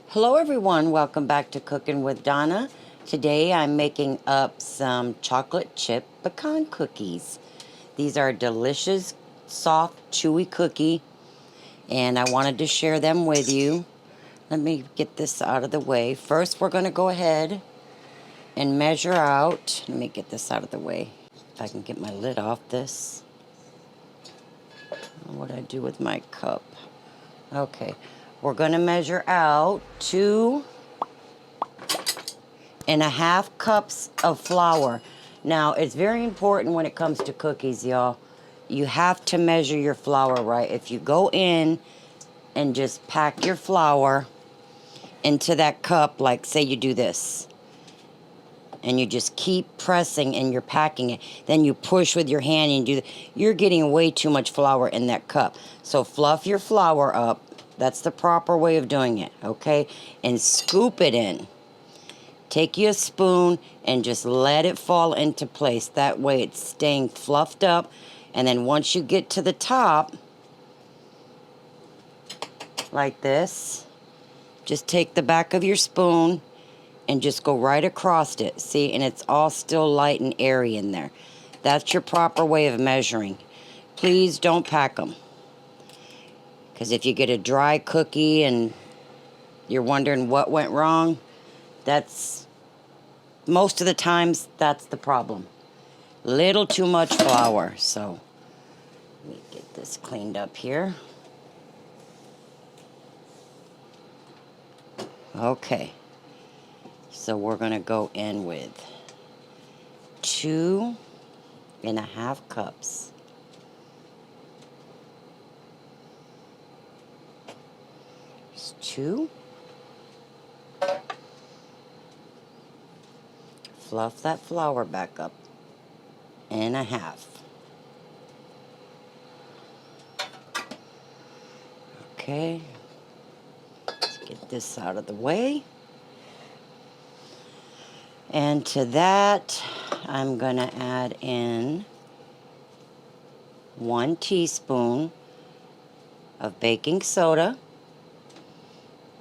Hello everyone, welcome back to Cooking with Donna. Today I'm making up some chocolate chip pecan cookies. These are delicious, soft, chewy cookie, and I wanted to share them with you. Let me get this out of the way. First we're going to go ahead and measure out. Let me get this out of the way. If I can get my lid off this. What do I do with my cup? Okay. We're going to measure out 2.5 cups of flour. Now, it's very important when it comes to cookies, y'all. You have to measure your flour right. If you go in and just pack your flour into that cup, like say you do this, and you just keep pressing and you're packing it, then you push with your hand and do that, you're getting way too much flour in that cup. So fluff your flour up. That's the proper way of doing it, okay? And scoop it in. Take you a spoon and just let it fall into place. That way it's staying fluffed up. And then once you get to the top, like this, just take the back of your spoon and just go right across it. See, and it's all still light and airy in there. That's your proper way of measuring. Please don't pack them. Because if you get a dry cookie and you're wondering what went wrong, most of the times, that's the problem. Little too much flour. So, let me get this cleaned up here. Okay. So, we're going to go in with 2.5 cups. Two. Fluff that flour back up. And a half. Okay. Let's get this out of the way. And to that, I'm going to add in 1 teaspoon of baking soda.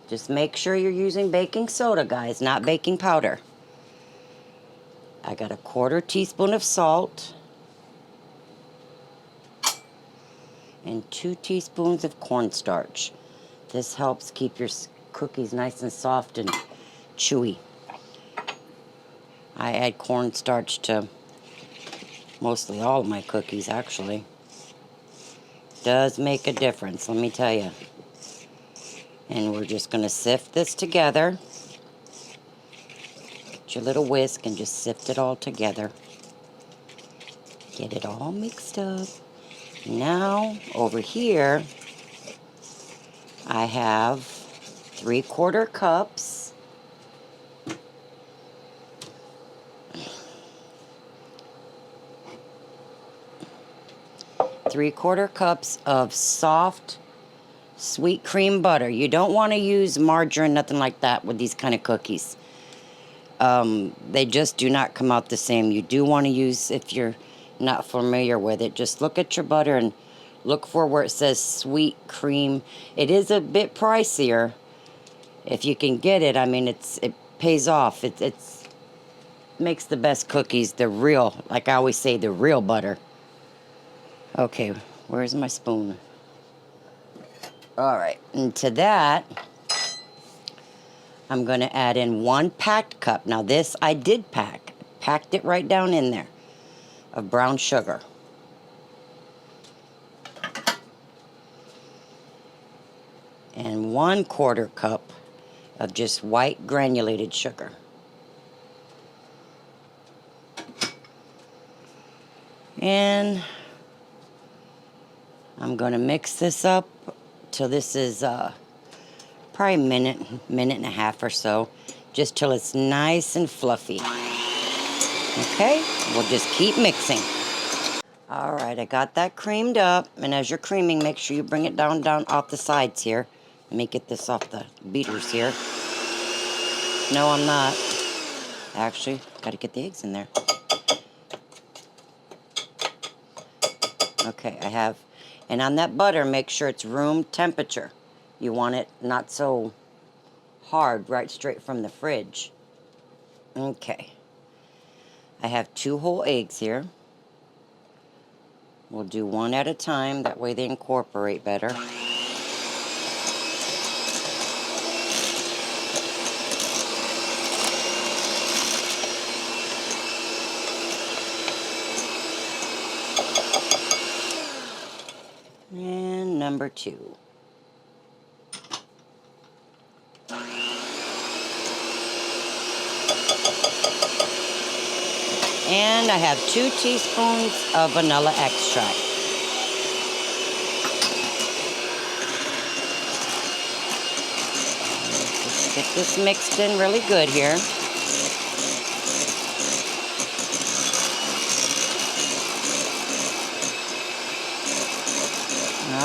Just make sure you're using baking soda, guys, not baking powder. I got a 1/4 teaspoon of salt. And 2 teaspoons of cornstarch. This helps keep your cookies nice and soft and chewy. I add cornstarch to mostly all of my cookies, actually. Does make a difference, let me tell you. And we're just going to sift this together. Get your little whisk and just sift it all together. Get it all mixed up. Now, over here, I have 3/4 cups. Three-quarter cups of soft sweet cream butter. You don't want to use margarine, nothing like that with these kind of cookies. They just do not come out the same. You do want to use, if you're not familiar with it, just look at your butter and look for where it says sweet cream. It is a bit pricier. If you can get it, I mean, it pays off. It makes the best cookies, the real, like I always say, the real butter. Okay, where's my spoon? All right, and to that, I'm going to add in 1 packed cup. Now this I did pack. Packed it right down in there of brown sugar. And 1/4 cup of just white granulated sugar. And I'm going to mix this up till this is probably a minute and a half or so, just till it's nice and fluffy. Okay, we'll just keep mixing. All right, I got that creamed up, and as you're creaming, make sure you bring it down off the sides here. Let me get this off the beaters here. No, I'm not. Actually, got to get the eggs in there. Okay, I have, and on that butter, make sure it's room temperature. You want it not so hard, right straight from the fridge. Okay. I have 2 whole eggs here. We'll do one at a time, that way they incorporate better. And number 2. And I have 2 teaspoons of vanilla extract. Just get this mixed in really good here.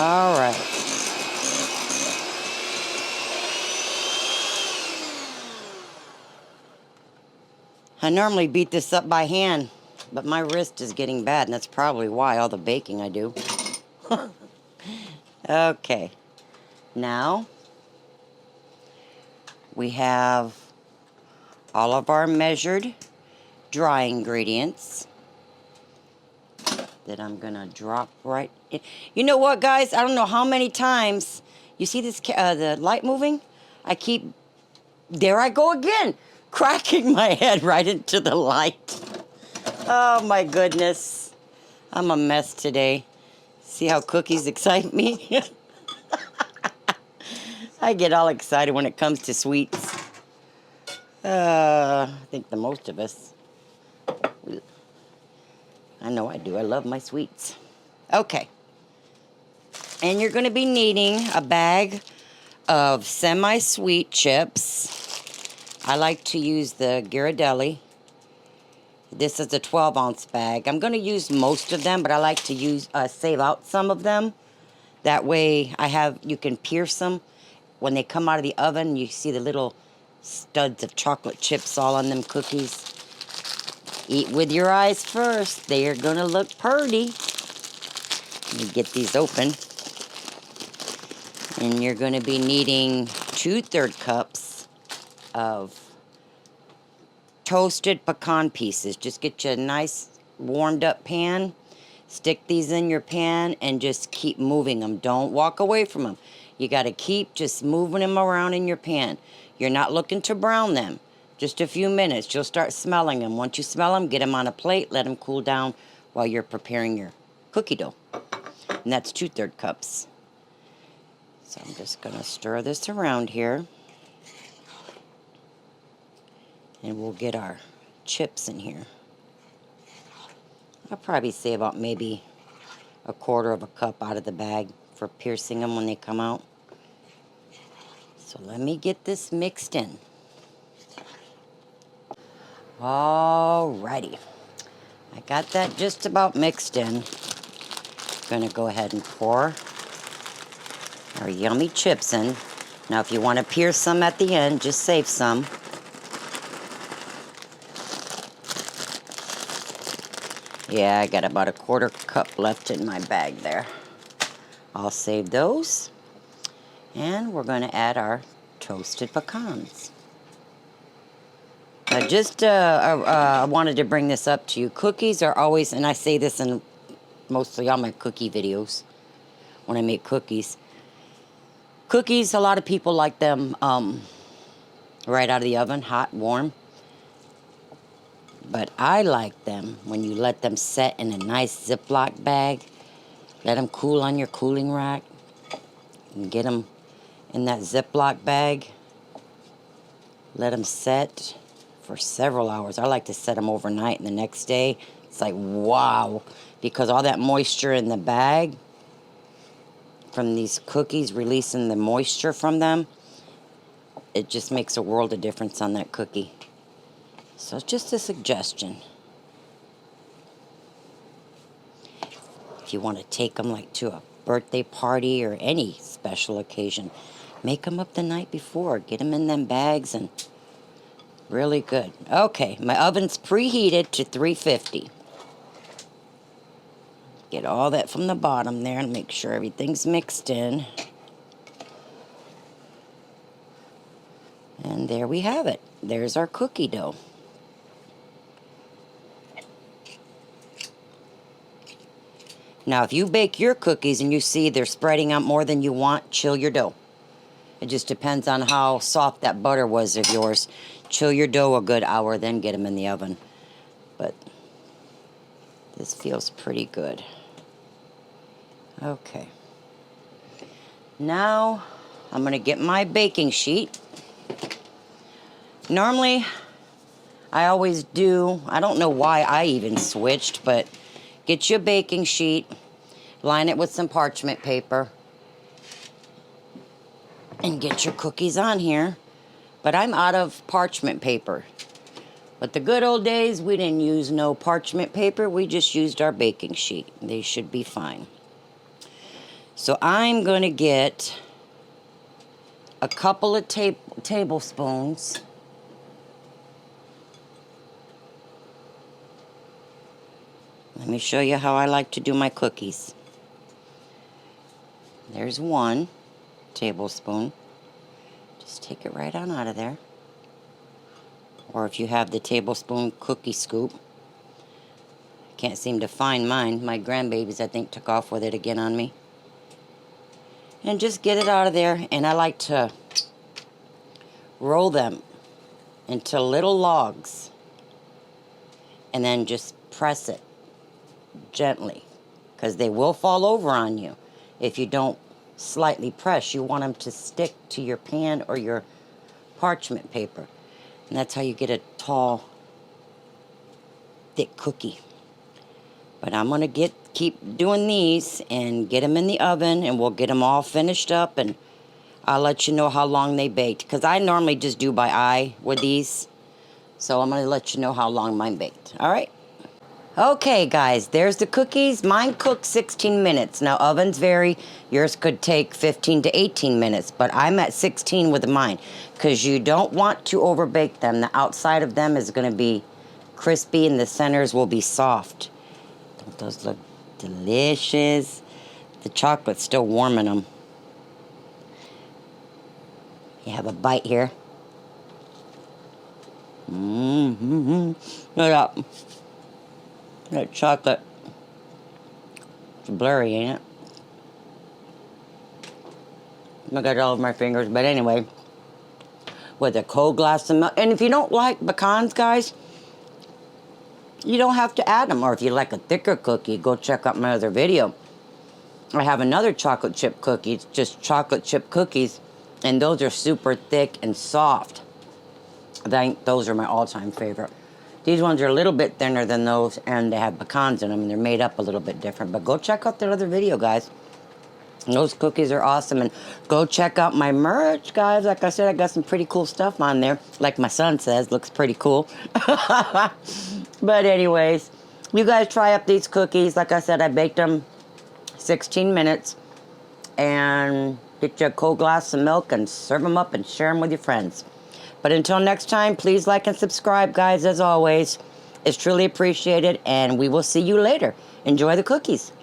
All right. I normally beat this up by hand, but my wrist is getting bad, and that's probably why, all the baking I do. Okay. Now, we have all of our measured dry ingredients that I'm going to drop right in. You know what, guys? I don't know how many times, you see this the light moving? There I go again, cracking my head right into the light. Oh, my goodness. I'm a mess today. See how cookies excite me? I get all excited when it comes to sweets. I think the most of us. I know I do. I love my sweets. Okay. And you're going to be needing a bag of semi-sweet chips. I like to use the Ghirardelli. This is a 12-ounce bag. I'm going to use most of them, but I like to save out some of them. That way you can pierce them. When they come out of the oven, you see the little studs of chocolate chips all on them cookies. Eat with your eyes first. They are going to look pretty. Let me get these open. And you're going to be needing 2/3 cups of toasted pecan pieces. Just get you a nice warmed up pan. Stick these in your pan and just keep moving them. Don't walk away from them. You got to keep just moving them around in your pan. You're not looking to brown them. Just a few minutes. You'll start smelling them. Once you smell them, get them on a plate. Let them cool down while you're preparing your cookie dough. And that's 2/3 cups. So I'm just going to stir this around here. And we'll get our chips in here. I'll probably say about maybe 1/4 cup out of the bag for piercing them when they come out. So let me get this mixed in. Alrighty. I got that just about mixed in. Gonna go ahead and pour our yummy chips in. Now if you want to pierce some at the end, just save some. Yeah, I got about 1/4 cup left in my bag there. I'll save those. And we're going to add our toasted pecans. I wanted to bring this up to you. Cookies are always, and I say this in mostly all my cookie videos when I make cookies. Cookies, a lot of people like them right out of the oven, hot, warm. But I like them when you let them set in a nice Ziploc bag. Let them cool on your cooling rack. And get them in that Ziploc bag. Let them set for several hours. I like to set them overnight, and the next day, it's like, wow. Because all that moisture in the bag from these cookies, releasing the moisture from them, it just makes a world of difference on that cookie. So it's just a suggestion. If you want to take them like to a birthday party or any special occasion, make them up the night before. Get them in them bags and Really good. Okay, my oven's preheated to 350. Get all that from the bottom there and make sure everything's mixed in. And there we have it. There's our cookie dough. Now, if you bake your cookies and you see they're spreading out more than you want, chill your dough. It just depends on how soft that butter was of yours. Chill your dough a good hour, then get them in the oven. But this feels pretty good. Okay. Now, I'm going to get my baking sheet. Normally, I always do, I don't know why I even switched, but get you a baking sheet, line it with some parchment paper, and get your cookies on here. But I'm out of parchment paper. But the good old days, we didn't use no parchment paper. We just used our baking sheet. They should be fine. So I'm going to get a couple of tablespoons. Let me show you how I like to do my cookies. There's 1 tablespoon. Just take it right on out of there. Or if you have the tablespoon cookie scoop. Can't seem to find mine. My grandbabies, I think, took off with it again on me. And just get it out of there. And I like to roll them into little logs. And then just press it gently. Because they will fall over on you if you don't slightly press. You want them to stick to your pan or your parchment paper. And that's how you get a tall, thick cookie. But I'm going to keep doing these and get them in the oven, and we'll get them all finished up, and I'll let you know how long they baked. Because I normally just do by eye with these. So I'm going to let you know how long mine baked. All right? Okay, guys, there's the cookies. Mine cooked 16 minutes. Now, ovens vary. Yours could take 15 to 18 minutes, but I'm at 16 with mine because you don't want to overbake them. The outside of them is going to be crispy and the centers will be soft. Don't those look delicious? The chocolate's still warm in them. You have a bite here. Look at that chocolate. It's blurry, ain't it? I got it all over my fingers, but anyway. With a cold glass of milk. And if you don't like pecans, guys, you don't have to add them. Or if you like a thicker cookie, go check out my other video. I have another chocolate chip cookie. It's just chocolate chip cookies. And those are super thick and soft. I think those are my all-time favorite. These ones are a little bit thinner than those, and they have pecans in them, and they're made up a little bit different. But go check out that other video, guys. And those cookies are awesome. And go check out my merch, guys. Like I said, I got some pretty cool stuff on there. Like my son says, looks pretty cool. But anyways, you guys try up these cookies. Like I said, I baked them 16 minutes. And get you a cold glass of milk and serve them up and share them with your friends. But until next time, please like and subscribe, guys, as always. It's truly appreciated, and we will see you later. Enjoy the cookies.